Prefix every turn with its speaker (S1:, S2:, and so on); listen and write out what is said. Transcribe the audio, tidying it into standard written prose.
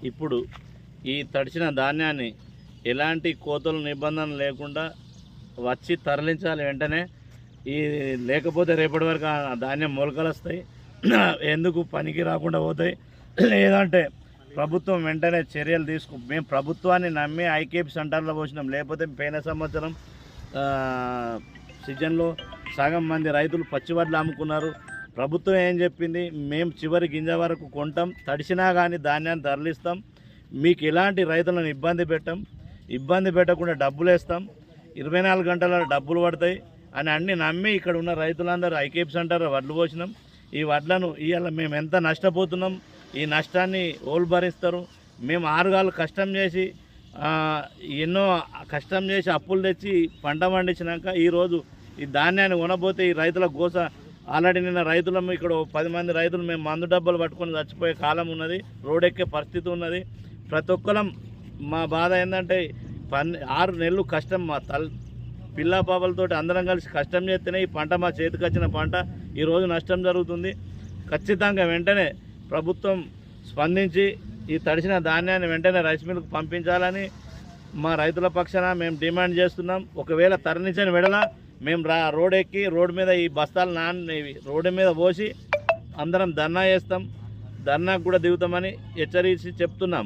S1: ఇప్పుడు ఈ తడిచిన ధాన్యాన్ని ఎలాంటి కోతలు నిబంధనలు లేకుండా వచ్చి తరలించాలి వెంటనే. ఈ లేకపోతే రేపటి వరకు ఆ ధాన్యం మొలకలు వస్తాయి, ఎందుకు పనికి రాకుండా పోతాయి. లేదంటే ప్రభుత్వం వెంటనే చర్యలు మేము ప్రభుత్వాన్ని నమ్మి ఐకేపీ సెంటర్లో పోసినాం. లేకపోతే పోయిన సంవత్సరం సీజన్లో సగం మంది రైతులు పచ్చివడ్లు అమ్ముకున్నారు. ప్రభుత్వం ఏం చెప్పింది, మేము చివరి గింజ వరకు కొంటాం, తడిసినా కానీ ధాన్యాన్ని తరలిస్తాం, మీకు ఎలాంటి రైతులను ఇబ్బంది పెట్టకుండా డబ్బులు వేస్తాం, 24 గంటల డబ్బులు పడతాయి అని అన్నీ నమ్మి ఇక్కడ ఉన్న రైతులందరూ ఐకేపీ సెంటర్ వడ్లు పోసినాం. ఈ వడ్లను ఇవాళ మేము ఎంత నష్టపోతున్నాం, ఈ నష్టాన్ని ఓళ్ళు భరిస్తారు. మేము 6 గాళ్ళు కష్టం చేసి ఎన్నో కష్టం చేసి అప్పులు తెచ్చి పంట పండించినాక ఈరోజు ఈ ధాన్యాన్ని కొనబోతే ఈ రైతుల గోస ఆల్రెడీ నిన్న రైతులము ఇక్కడ 10 మంది రైతులు మేము మందు డబ్బాలు పట్టుకొని చచ్చిపోయే కాలం ఉన్నది, రోడ్డెక్కే పరిస్థితి ఉన్నది. ప్రతి ఒక్కరం మా బాధ ఏంటంటే 6 నెలలు కష్టం, మా పిల్ల పాపలతోటి అందరం కలిసి కష్టం చేస్తేనే ఈ పంట మా చేతికి వచ్చిన పంట ఈరోజు నష్టం జరుగుతుంది. ఖచ్చితంగా వెంటనే ప్రభుత్వం స్పందించి ఈ తడిసిన ధాన్యాన్ని వెంటనే రైస్ మిల్కు పంపించాలని మా రైతుల పక్షాన మేము డిమాండ్ చేస్తున్నాం. ఒకవేళ తరలించని వెడల మేము రోడ్ ఎక్కి రోడ్డు మీద ఈ బస్తాలు రోడ్డు మీద పోసి అందరం ధర్నా చేస్తాం, ధర్నాకు కూడా దిగుతామని హెచ్చరించి చెప్తున్నాం.